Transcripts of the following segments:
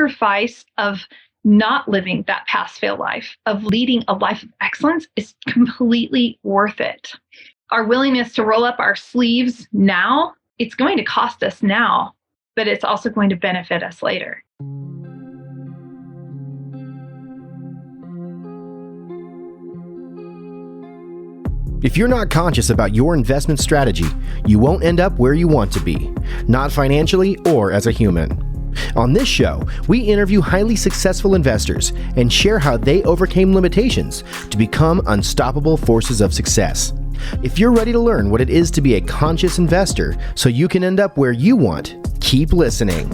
sacrifice of not living that pass fail life, of leading a life of excellence, is completely worth it. Our willingness to roll up our sleeves now, it's going to cost us now, but it's also going to benefit us later. If you're not conscious about your investment strategy, you won't end up where you want to be, not financially or as a human. On this show, we interview highly successful investors and share how they overcame limitations to become unstoppable forces of success. If you're ready to learn what it is to be a conscious investor so you can end up where you want, keep listening.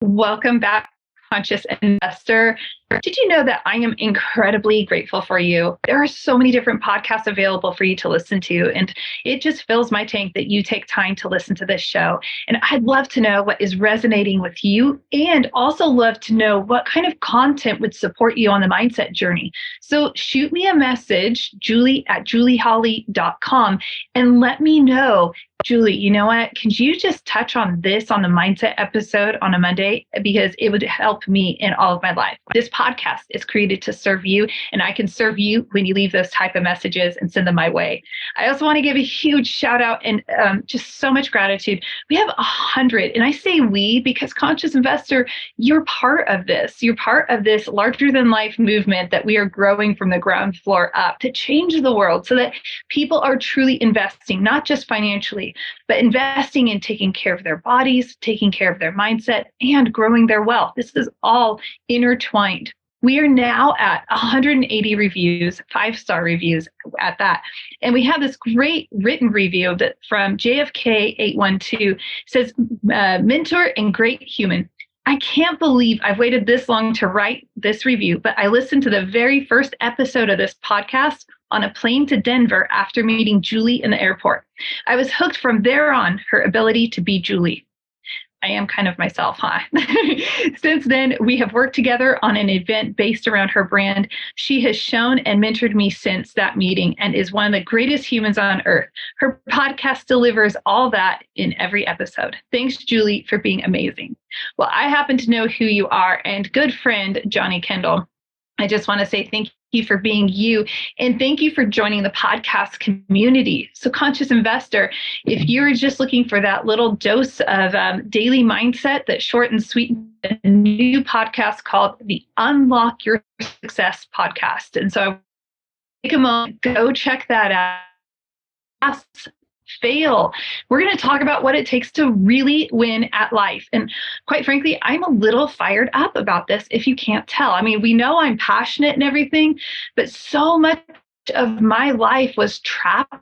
Welcome back, Conscious Investor. Did you know that I am incredibly grateful for you? There are so many different podcasts available for you to listen to, and it just fills my tank that you take time to listen to this show. And I'd love to know what is resonating with you, and also love to know what kind of content would support you on the mindset journey. So shoot me a message, julie@julieholly.com, and let me know, Julie, you know what? Could you just touch on this on the mindset episode on a Monday? Because it would help me in all of my life. This podcast is created to serve you, and I can serve you when you leave those type of messages and send them my way. I also want to give a huge shout out and just so much gratitude. We have 100, and I say we because Conscious Investor, you're part of this. You're part of this larger than life movement that we are growing from the ground floor up to change the world so that people are truly investing, not just financially, but investing in taking care of their bodies, taking care of their mindset, and growing their wealth. This is all intertwined. We are now at 180 reviews, 5-star reviews at that. And we have this great written review that from JFK812 says, mentor and great human. I can't believe I've waited this long to write this review, but I listened to the very first episode of this podcast on a plane to Denver after meeting Julie in the airport. I was hooked from there on, her ability to be Julie. I am kind of myself, huh? Since then, we have worked together on an event based around her brand. She has shown and mentored me since that meeting and is one of the greatest humans on earth. Her podcast delivers all that in every episode. Thanks, Julie, for being amazing. Well, I happen to know who you are, and good friend, Johnny Kendall. I just want to say thank you for being you, and thank you for joining the podcast community. So Conscious Investor, if you're just looking for that little dose of daily mindset that's short and sweet, a new podcast called the Unlock Your Success podcast. And so take a moment, go check that out. Fail. We're going to talk about what it takes to really win at life. And quite frankly, I'm a little fired up about this if you can't tell. I mean, we know I'm passionate and everything, but so much of my life was trapped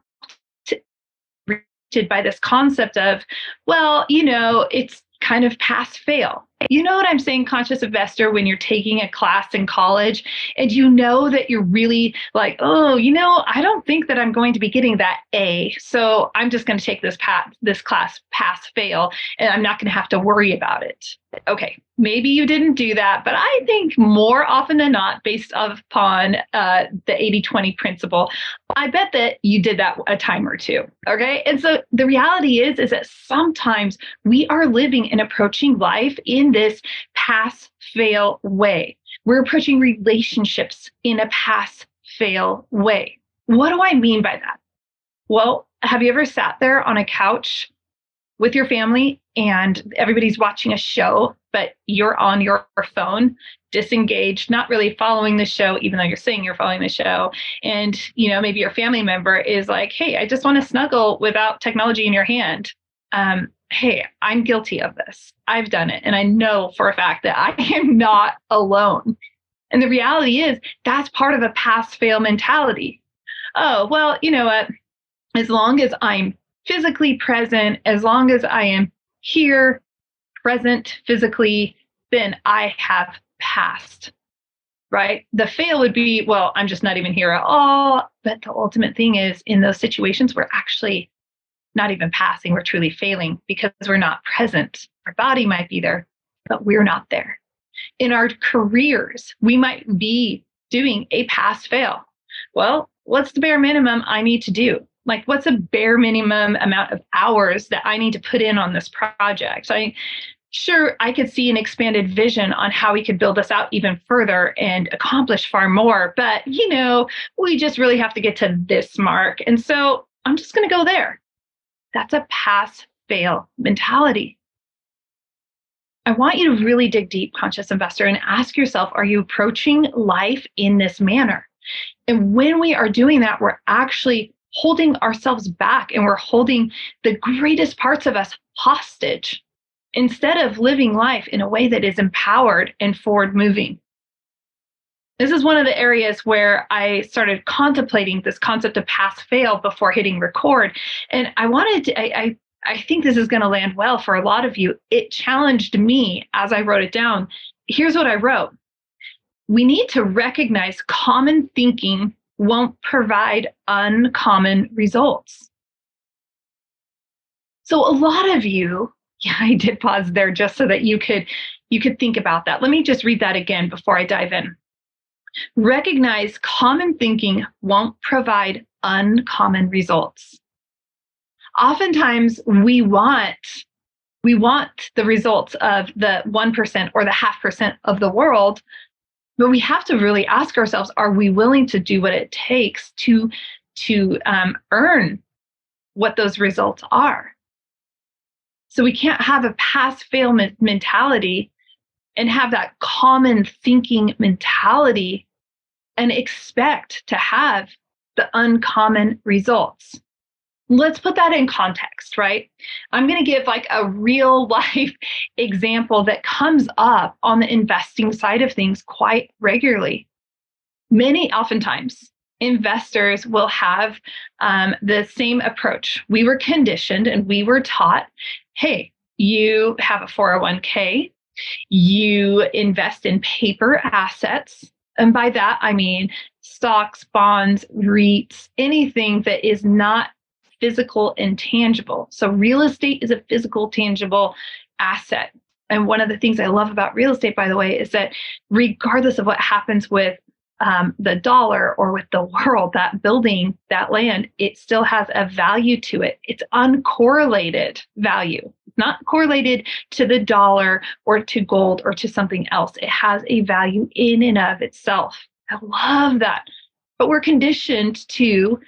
by this concept of, well, you know, it's kind of pass fail. You know what I'm saying, Conscious Investor, when you're taking a class in college and you know that you're really like, oh, you know, I don't think that I'm going to be getting that A. So I'm just going to take this class pass fail, and I'm not going to have to worry about it. Okay, maybe you didn't do that, but I think more often than not, based upon the 80-20 principle, I bet that you did that a time or two. Okay, and so the reality is that sometimes we are living and approaching life in this pass-fail way. We're approaching relationships in a pass-fail way. What do I mean by that? Well, have you ever sat there on a couch with your family and everybody's watching a show, but you're on your phone, disengaged, not really following the show, even though you're saying you're following the show. And, you know, maybe your family member is like, hey, I just want to snuggle without technology in your hand. Hey, I'm guilty of this. I've done it. And I know for a fact that I am not alone. And the reality is that's part of a pass-fail mentality. Oh, well, you know what? As long as I'm physically present, as long as I am here, present physically, then I have passed, right? The fail would be, well, I'm just not even here at all. But the ultimate thing is, in those situations, we're actually not even passing, we're truly failing because we're not present. Our body might be there, but we're not there. In our careers, we might be doing a pass fail. Well, what's the bare minimum I need to do? Like, what's a bare minimum amount of hours that I need to put in on this project? Sure, I could see an expanded vision on how we could build this out even further and accomplish far more. But, we just really have to get to this mark. And so I'm just going to go there. That's a pass fail mentality. I want you to really dig deep, conscious investor, and ask yourself, are you approaching life in this manner? And when we are doing that, we're actually holding ourselves back and we're holding the greatest parts of us hostage instead of living life in a way that is empowered and forward moving. This is one of the areas where I started contemplating this concept of pass fail before hitting record. And I think this is going to land well for a lot of you. It challenged me as I wrote it down. Here's what I wrote. We need to recognize common thinking won't provide uncommon results. So a lot of you, I did pause there just so that you could think about that. Let me just read that again before I dive in. Recognize common thinking won't provide uncommon results. Oftentimes we want the results of the 1% or the 0.5% of the world, but we have to really ask ourselves, are we willing to do what it takes to earn what those results are? So we can't have a pass-fail mentality and have that common thinking mentality and expect to have the uncommon results. Let's put that in context, right? I'm going to give like a real life example that comes up on the investing side of things quite regularly. Oftentimes, investors will have the same approach. We were conditioned and we were taught, hey, you have a 401k, you invest in paper assets. And by that, I mean stocks, bonds, REITs, anything that is not physical and tangible. So real estate is a physical, tangible asset. And one of the things I love about real estate, by the way, is that regardless of what happens with the dollar or with the world, that building, that land, it still has a value to it. It's uncorrelated value, not correlated to the dollar or to gold or to something else. It has a value in and of itself. I love that. But we're conditioned to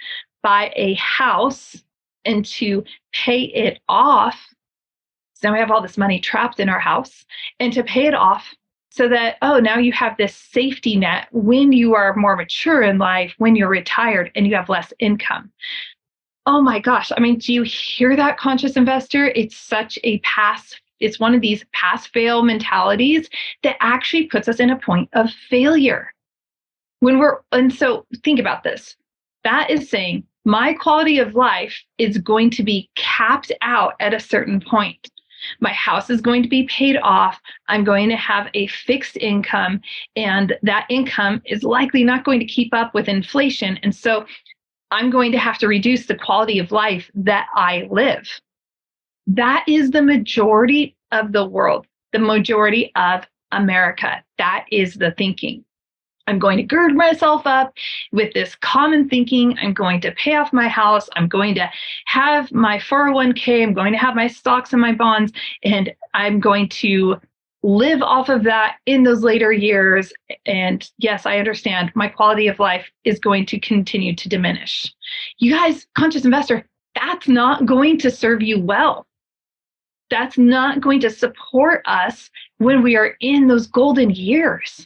buy a house and to pay it off. So now we have all this money trapped in our house, and to pay it off so that, now you have this safety net when you are more mature in life, when you're retired and you have less income. Oh my gosh. I mean, do you hear that, conscious investor? It's it's one of these pass-fail mentalities that actually puts us in a point of failure. And so think about this. That is saying my quality of life is going to be capped out at a certain point. My house is going to be paid off. I'm going to have a fixed income, and that income is likely not going to keep up with inflation. And so I'm going to have to reduce the quality of life that I live. That is the majority of the world, the majority of America. That is the thinking. I'm going to gird myself up with this common thinking. I'm going to pay off my house. I'm going to have my 401k. I'm going to have my stocks and my bonds, and I'm going to live off of that in those later years. And yes, I understand my quality of life is going to continue to diminish. You guys, conscious investor, that's not going to serve you well. That's not going to support us when we are in those golden years.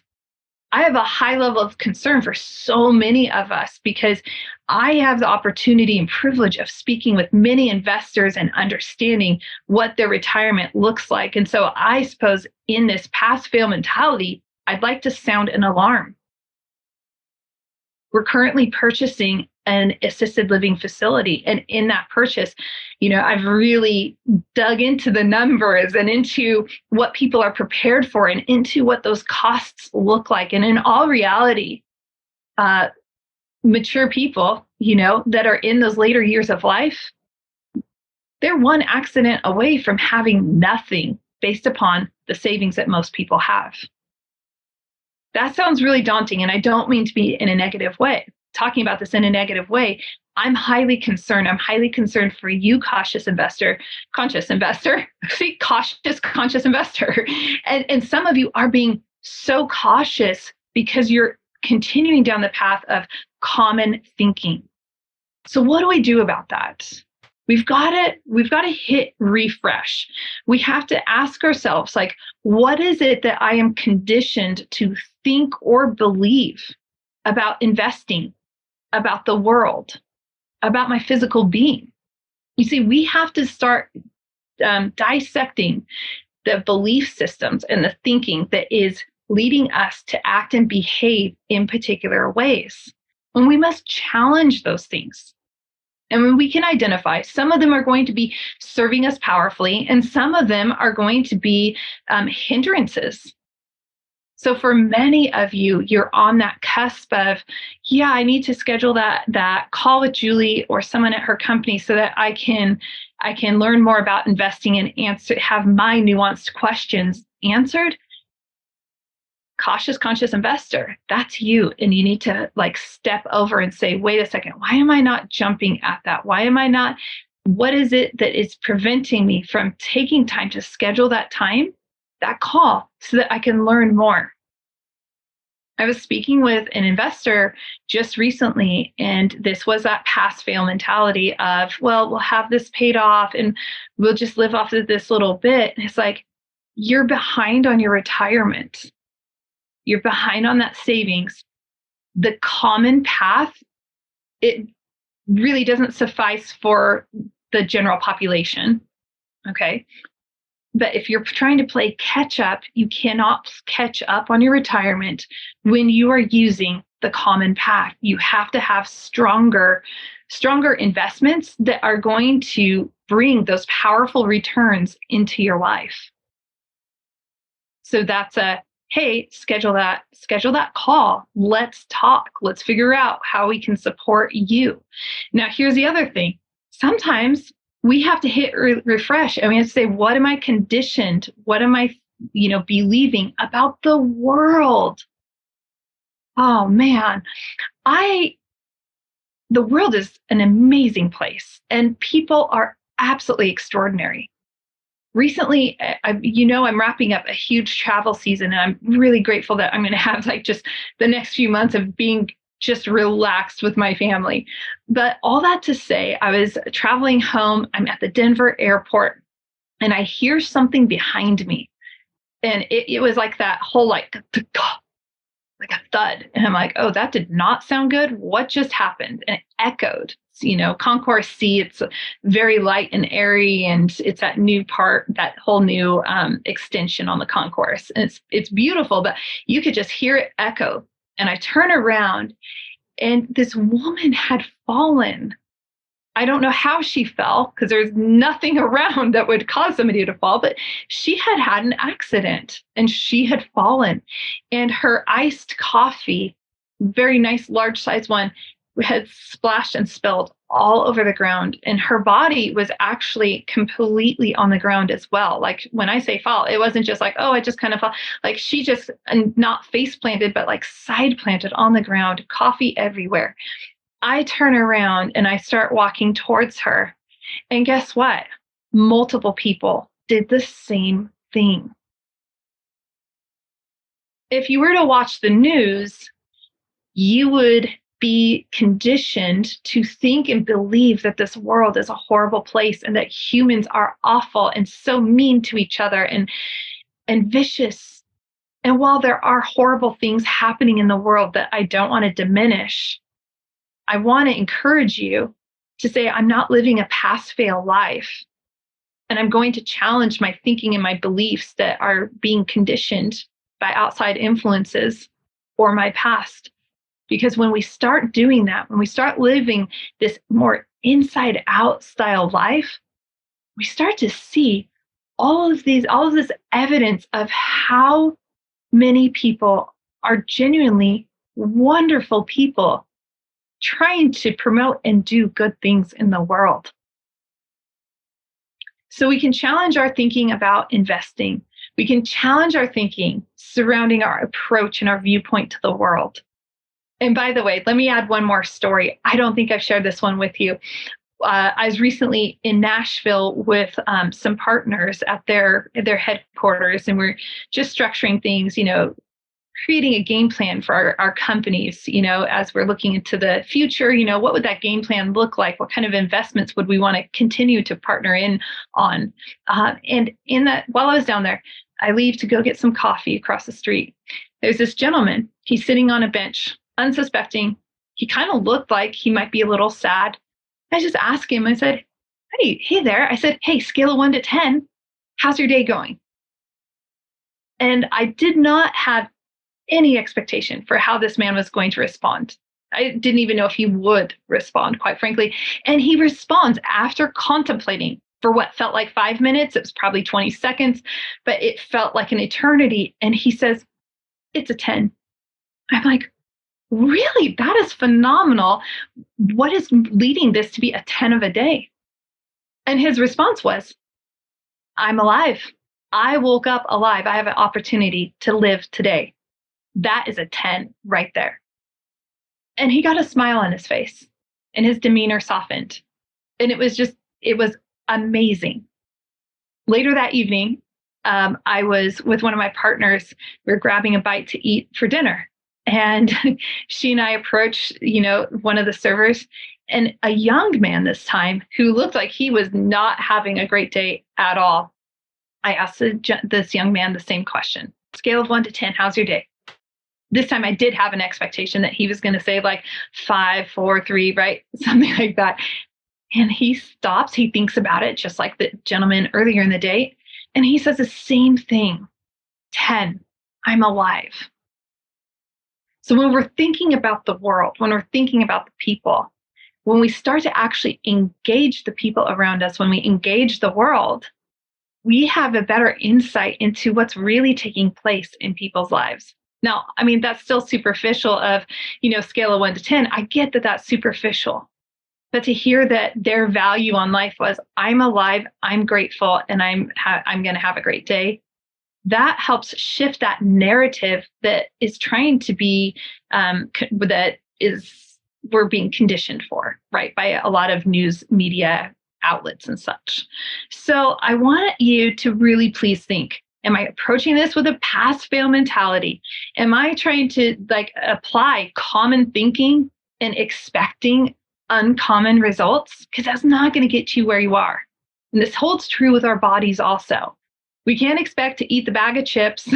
I have a high level of concern for so many of us because I have the opportunity and privilege of speaking with many investors and understanding what their retirement looks like. And so I suppose in this pass-fail mentality, I'd like to sound an alarm. We're currently purchasing an assisted living facility. And in that purchase, I've really dug into the numbers and into what people are prepared for and into what those costs look like. And in all reality, mature people, that are in those later years of life, they're one accident away from having nothing based upon the savings that most people have. That sounds really daunting, and I don't mean to be in a negative way. talking about this in a negative way. I'm highly concerned. I'm highly concerned for you, conscious investor, see, cautious, conscious investor. And some of you are being so cautious because you're continuing down the path of common thinking. So what do we do about that? We've got to hit refresh. We have to ask ourselves, like, what is it that I am conditioned to think or believe about investing, about the world, about my physical being? You see, we have to start dissecting the belief systems and the thinking that is leading us to act and behave in particular ways. And we must challenge those things. And when we can identify, some of them are going to be serving us powerfully, and some of them are going to be hindrances. So for many of you, you're on that cusp of, yeah, I need to schedule that call with Julie or someone at her company so that I can learn more about investing and have my nuanced questions answered. Cautious, conscious investor, that's you. And you need to like step over and say, wait a second, why am I not jumping at that? What is it that is preventing me from taking time to schedule that call, so that I can learn more? I was speaking with an investor just recently, and this was that pass fail mentality of, well, we'll have this paid off and we'll just live off of this little bit. And it's like, you're behind on your retirement. You're behind on that savings. The common path, it really doesn't suffice for the general population. Okay. But if you're trying to play catch up, you cannot catch up on your retirement when you are using the common path. You have to have stronger investments that are going to bring those powerful returns into your life. So that's hey, schedule that call. Let's talk. Let's figure out how we can support you. Now, here's the other thing. Sometimes we have to hit refresh, and we have to say, what am I conditioned? What am I, believing about the world? Oh man, the world is an amazing place, and people are absolutely extraordinary. Recently, I'm wrapping up a huge travel season, and I'm really grateful that I'm going to have like just the next few months of being just relaxed with my family. But all that to say, I was traveling home. I'm at the Denver airport, and I hear something behind me, and it was like that whole like a thud, and I'm like, oh, that did not sound good. What just happened? And it echoed. Concourse C, it's very light and airy, and it's that new part, that whole new extension on the concourse. And it's beautiful, but you could just hear it echo. And I turn around, and this woman had fallen. I don't know how she fell, because there's nothing around that would cause somebody to fall, but she had had an accident and she had fallen. And her iced coffee, very nice, large size one, had splashed and spilled all over the ground. And her body was actually completely on the ground as well. Like when I say fall, it wasn't just like, oh, I just kind of fell. Like she just not face planted, but like side planted on the ground, coffee everywhere. I turn around and I start walking towards her. And guess what? Multiple people did the same thing. If you were to watch the news, you would be conditioned to think and believe that this world is a horrible place and that humans are awful and so mean to each other and vicious. And while there are horrible things happening in the world that I don't want to diminish, I want to encourage you to say, I'm not living a pass-fail life. And I'm going to challenge my thinking and my beliefs that are being conditioned by outside influences or my past. Because when we start doing that, when we start living this more inside out style life, we start to see all of this evidence of how many people are genuinely wonderful people trying to promote and do good things in the world. So we can challenge our thinking about investing. We can challenge our thinking surrounding our approach and our viewpoint to the world. And by the way, let me add one more story. I don't think I've shared this one with you. I was recently in Nashville with some partners at their headquarters, and we're just structuring things, creating a game plan for our companies, as we're looking into the future, what would that game plan look like? What kind of investments would we want to continue to partner in on? And in that, while I was down there, I leave to go get some coffee across the street. There's this gentleman. He's sitting on a bench, unsuspecting. He kind of looked like he might be a little sad. I just asked him, I said, hey there. I said, hey, scale of 1 to 10, how's your day going? And I did not have any expectation for how this man was going to respond. I didn't even know if he would respond, quite frankly. And he responds after contemplating for what felt like 5 minutes. It was probably 20 seconds, but it felt like an eternity. And he says, it's a 10. I'm like, really? That is phenomenal. What is leading this to be a 10 of a day? And his response was, I'm alive. I woke up alive. I have an opportunity to live today. That is a 10 right there. And he got a smile on his face and his demeanor softened. And it was amazing. Later that evening, I was with one of my partners. We were grabbing a bite to eat for dinner. And she and I approached, one of the servers, and a young man this time who looked like he was not having a great day at all. I asked this young man the same question. Scale of 1 to 10, how's your day? This time I did have an expectation that he was going to say like 5, 4, 3, right? Something like that. And he stops, he thinks about it, just like the gentleman earlier in the day. And he says the same thing, 10, I'm alive. So when we're thinking about the world, when we're thinking about the people, when we start to actually engage the people around us, when we engage the world, we have a better insight into what's really taking place in people's lives. Now, I mean, that's still superficial of, scale of 1 to 10. I get that that's superficial. But to hear that their value on life was, I'm alive, I'm grateful, and I'm going to have a great day, that helps shift that narrative that is trying to be, we're being conditioned for, right, by a lot of news media outlets and such. So I want you to really please think, am I approaching this with a pass fail mentality? Am I trying to apply common thinking and expecting uncommon results? Because that's not going to get you where you are. And this holds true with our bodies also. We can't expect to eat the bag of chips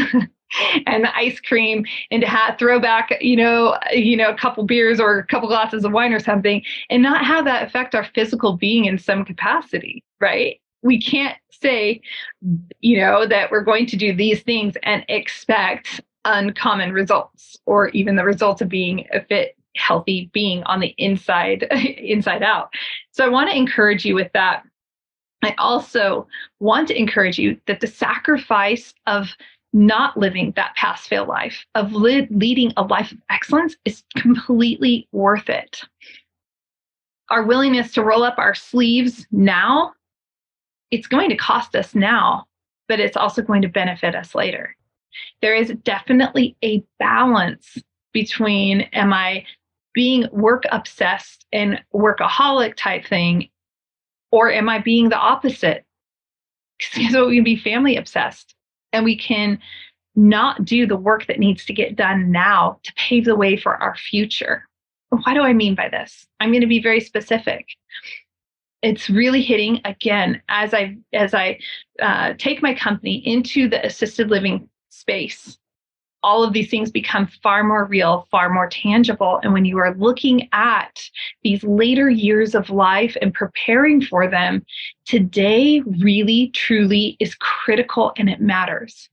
and the ice cream and to throw back, a couple beers or a couple glasses of wine or something and not have that affect our physical being in some capacity, right? We can't say, that we're going to do these things and expect uncommon results or even the results of being a fit, healthy being on the inside out. So I want to encourage you with that. I also want to encourage you that the sacrifice of not living that pass-fail life, of leading a life of excellence, is completely worth it. Our willingness to roll up our sleeves now, it's going to cost us now, but it's also going to benefit us later. There is definitely a balance between, am I being work obsessed and workaholic type thing, or am I being the opposite? So we can be family obsessed and we can not do the work that needs to get done now to pave the way for our future. What do I mean by this? I'm going to be very specific. It's really hitting again as I take my company into the assisted living space. All of these things become far more real, far more tangible. And when you are looking at these later years of life and preparing for them, today really, truly is critical and it matters.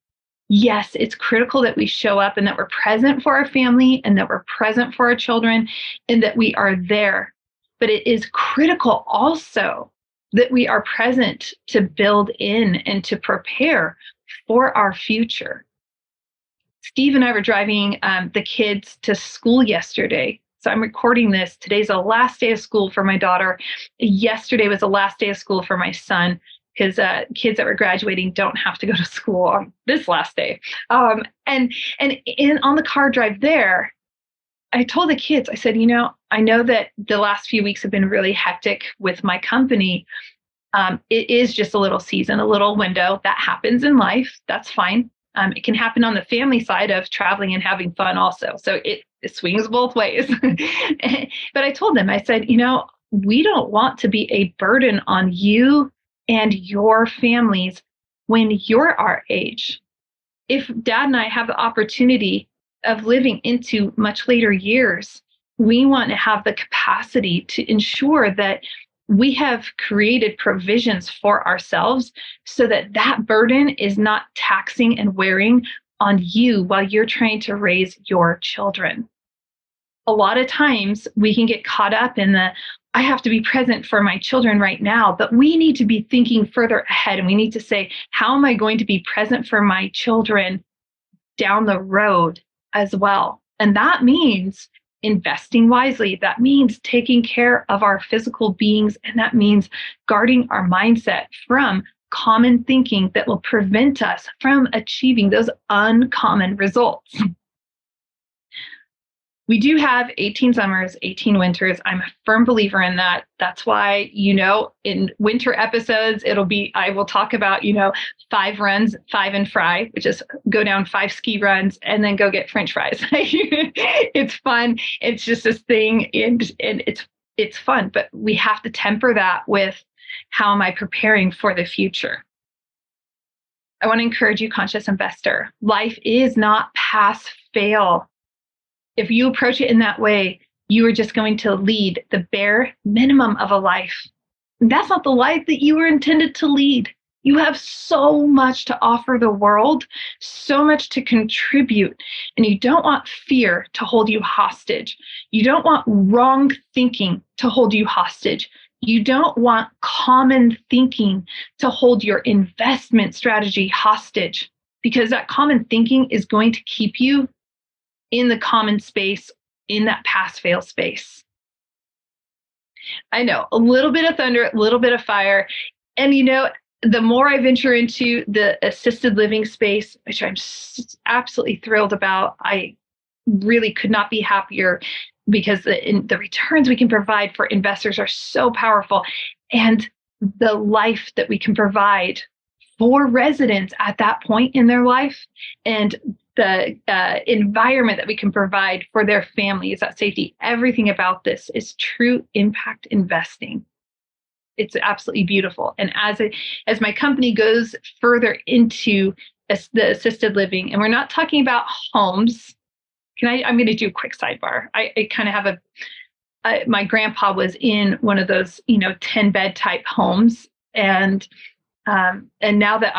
Yes, it's critical that we show up and that we're present for our family and that we're present for our children and that we are there. But it is critical also that we are present to build in and to prepare for our future. Steve and I were driving the kids to school yesterday. So I'm recording this. Today's the last day of school for my daughter. Yesterday was the last day of school for my son, because kids that were graduating don't have to go to school on this last day. And on the car drive there, I told the kids, I said, I know that the last few weeks have been really hectic with my company. It is just a little season, a little window that happens in life. That's fine. It can happen on the family side of traveling and having fun also. So it swings both ways. But I told them, I said, we don't want to be a burden on you and your families when you're our age. If Dad and I have the opportunity of living into much later years, we want to have the capacity to ensure that we have created provisions for ourselves so that that burden is not taxing and wearing on you while you're trying to raise your children. A lot of times we can get caught up in I have to be present for my children right now, but we need to be thinking further ahead, and we need to say, how am I going to be present for my children down the road as well? And that means investing wisely. That means taking care of our physical beings. And that means guarding our mindset from common thinking that will prevent us from achieving those uncommon results. We do have 18 summers, 18 winters. I'm a firm believer in that. That's why, in winter episodes, I will talk about, 5 runs, 5 and fry, which is go down 5 ski runs and then go get French fries. It's fun. It's just this thing, and it's fun, but we have to temper that with, how am I preparing for the future? I want to encourage you, conscious investor. Life is not pass fail. If you approach it in that way, you are just going to lead the bare minimum of a life. And that's not the life that you were intended to lead. You have so much to offer the world, so much to contribute, and you don't want fear to hold you hostage. You don't want wrong thinking to hold you hostage. You don't want common thinking to hold your investment strategy hostage, because that common thinking is going to keep you in the common space, in that pass-fail space. I know, a little bit of thunder, a little bit of fire. And the more I venture into the assisted living space, which I'm absolutely thrilled about, I really could not be happier, because the returns we can provide for investors are so powerful. And the life that we can provide for residents at that point in their life, and the environment that we can provide for their families, that safety, everything about this is true impact investing. It's absolutely beautiful. And as my company goes further into the assisted living, and we're not talking about homes. I'm going to do a quick sidebar. I kind of have my grandpa was in one of those, 10-bed type homes. And now that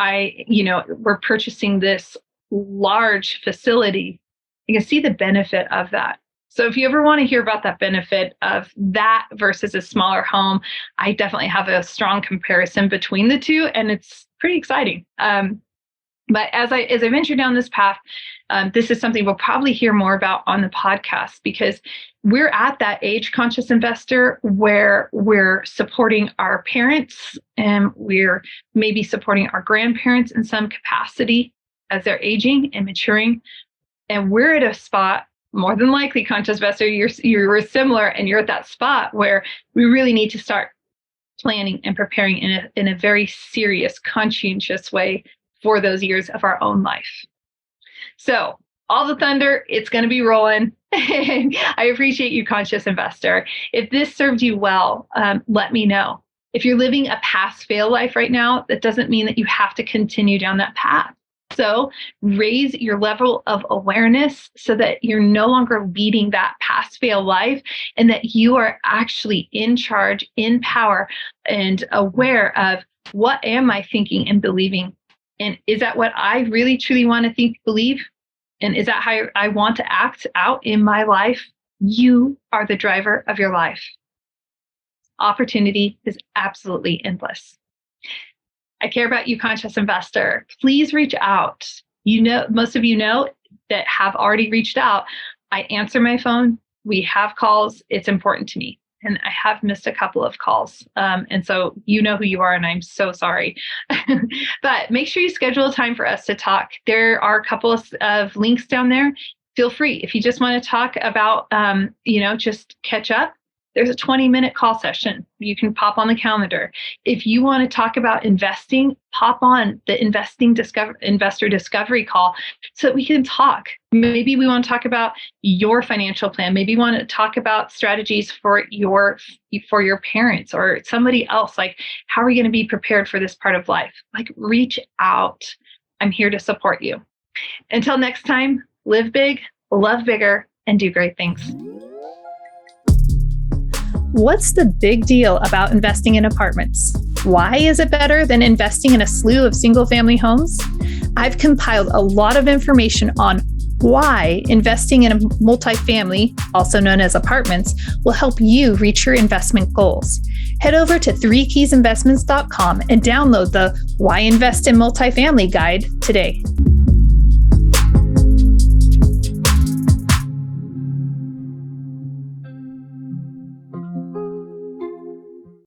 we're purchasing this large facility, you can see the benefit of that. So if you ever want to hear about that benefit of that versus a smaller home, I definitely have a strong comparison between the two, and it's pretty exciting. But as I venture down this path, this is something we'll probably hear more about on the podcast, because we're at that age, conscious investor, where we're supporting our parents, and we're maybe supporting our grandparents in some capacity as they're aging and maturing. And we're at a spot, more than likely, conscious investor, you're similar, and you're at that spot where we really need to start planning and preparing in a very serious, conscientious way for those years of our own life. So all the thunder, it's going to be rolling. I appreciate you, conscious investor. If this served you well, let me know. If you're living a pass-fail life right now, that doesn't mean that you have to continue down that path. So raise your level of awareness so that you're no longer leading that pass-fail life, and that you are actually in charge, in power, and aware of, what am I thinking and believing? And is that what I really truly want to think, believe? And is that how I want to act out in my life? You are the driver of your life. Opportunity is absolutely endless. I care about you, conscious investor. Please reach out. Most of you know that have already reached out. I answer my phone. We have calls. It's important to me. And I have missed a couple of calls. And so you know who you are, and I'm so sorry. But make sure you schedule a time for us to talk. There are a couple of links down there. feel free. If you just want to talk about, just catch up, there's a 20-minute call session. You can pop on the calendar. If you want to talk about investing, pop on the investor discovery call so that we can talk. Maybe we want to talk about your financial plan. Maybe you want to talk about strategies for your parents or somebody else. Like, how are we going to be prepared for this part of life? Like, reach out. I'm here to support you. Until next time, live big, love bigger, and do great things. What's the big deal about investing in apartments? Why is it better than investing in a slew of single-family homes? I've compiled a lot of information on why investing in a multifamily, also known as apartments, will help you reach your investment goals. Head over to 3keysinvestments.com and download the Why Invest in Multifamily guide today.